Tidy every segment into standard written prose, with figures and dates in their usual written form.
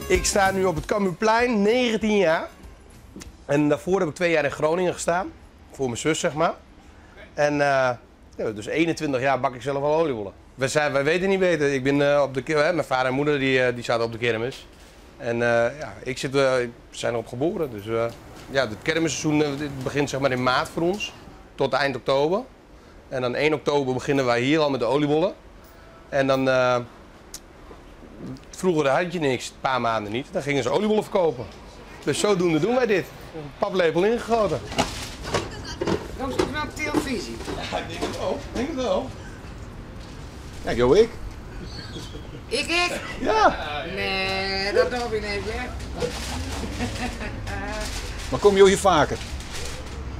Ik sta nu op het Cambuurplein, 19 jaar. En daarvoor heb ik 2 jaar in Groningen gestaan. Voor mijn zus, zeg maar. En dus 21 jaar bak ik zelf al oliebollen. Wij weten niet beter. Ik ben op de mijn vader en moeder die zaten op de kermis. En we zijn erop geboren. Dus het kermisseizoen begint zeg maar in maart voor ons. Tot eind oktober. En dan 1 oktober beginnen wij hier al met de oliebollen. En dan... vroeger had je niks, een paar maanden niet. Dan gingen ze oliebollen verkopen. Dus zodoende doen wij dit. Een paplepel ingegoten. Dan zit wel op televisie. Ja, ik denk het ook. Denk het wel. Ja, joh, ik. Ik? Ja. Nee, dat doe ik niet, hè. Maar kom je hier vaker?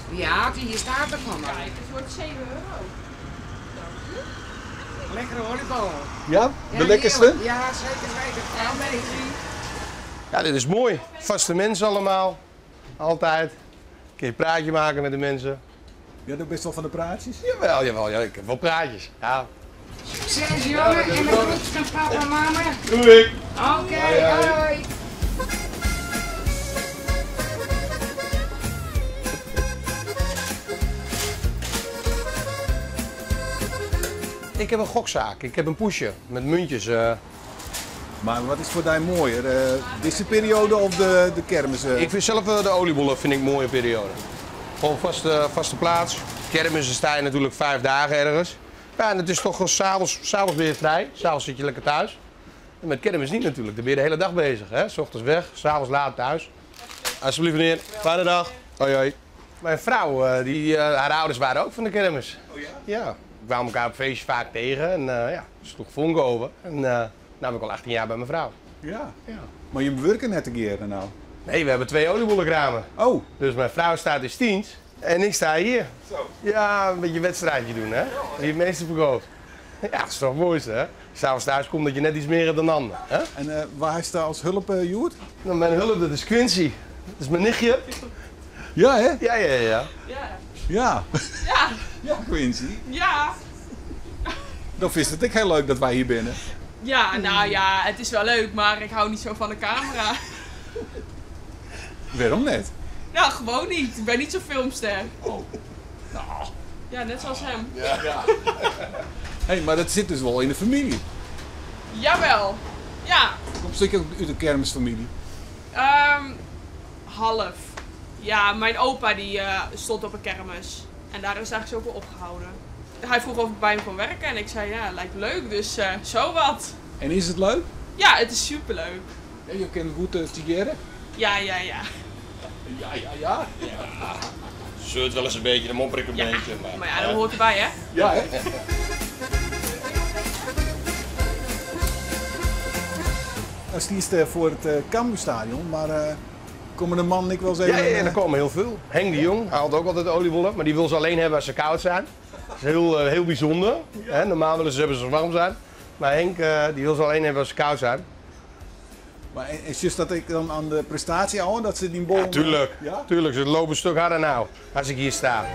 Ja, hier staat er van. Kijk, het wordt 7 euro. Lekkere oliebollen. Ja? De lekkerste? Ja, zeker weten. Ja, weet je. Ja, dit is mooi. Vaste mensen allemaal. Altijd. Kun je een praatje maken met de mensen. Ja, doe best wel van de praatjes? Jawel. Ja, ik heb wel praatjes. Ja. Succes, jongen. En de groetjes van papa en mama. Doei ik. Oké, hoi. Ik heb een gokzaak. Ik heb een poesje met muntjes. Maar wat is voor jou mooier? Deze periode of de kermis? Ik vind zelf de oliebollen vind ik een mooie periode. Gewoon vaste plaats. Kermissen sta je natuurlijk 5 dagen ergens. Ja, en het is toch gewoon s'avonds ben je vrij. S'avonds zit je lekker thuis. En met kermis niet natuurlijk. Dan ben je de hele dag bezig. Hè? 's Ochtends weg, s'avonds laat thuis. Alsjeblieft meneer, fijne dag. Hoi hoi. Mijn vrouw, haar ouders waren ook van de kermis. Oh ja? Ja. We kwamen elkaar op feestjes vaak tegen en sloeg vonken over. En nu ben ik al 18 jaar bij mijn vrouw. Ja. Maar je werkt net een keer nou. Nee, we hebben 2 oliebollenkramen. Oh. Dus mijn vrouw staat in Stiens en ik sta hier. Zo. Ja, een beetje een wedstrijdje doen, hè? Wie het meeste verkoopt. Ja, dat is toch het mooiste, hè? S'avonds thuis komt dat je net iets meer hebt dan de ander. Hè? En waar is daar als hulp, Joert? Nou, mijn hulp, dat is Quincy. Dat is mijn nichtje. Ja, hè? Ja. Ja. Ja. Ja. Ja, Quincy. Ja. Dan vind ik het heel leuk dat wij hier binnen. Ja, nou ja, het is wel leuk, maar ik hou niet zo van de camera. Waarom net? Nou, gewoon niet. Ik ben niet zo'n filmster. Oh. Nou. Ja, net zoals hem. Ja. Hé, maar dat zit dus wel in de familie. Jawel. Ja. Kom stuk ook uit de kermisfamilie. Half. Ja, mijn opa die stond op een kermis. En daar is eigenlijk zoveel opgehouden. Hij vroeg of ik bij hem kon werken en ik zei ja, lijkt me leuk, dus zo wat. En is het leuk? Ja, het is superleuk. Ja, je kent goed tigeren? Ja. Ja. Zeurt wel eens een beetje, dan mopper ik een Ja. beetje. Maar ja, dat hoort erbij, hè? Ja, hè? Als die is voor het Cambuurstadion, maar komen de man ik wel eens even... Ja, er komen heel veel. Henk de Jong haalt ook altijd oliebollen, maar die wil ze alleen hebben als ze koud zijn. Dat is heel bijzonder. Hè? Normaal willen ze hebben als ze warm zijn. Maar Henk die wil ze alleen hebben als ze koud zijn. Maar is just dat ik dan aan de prestatie hou, dat ze die bol... Ja, tuurlijk. Ja? Tuurlijk, ze lopen een stuk harder nou als ik hier sta.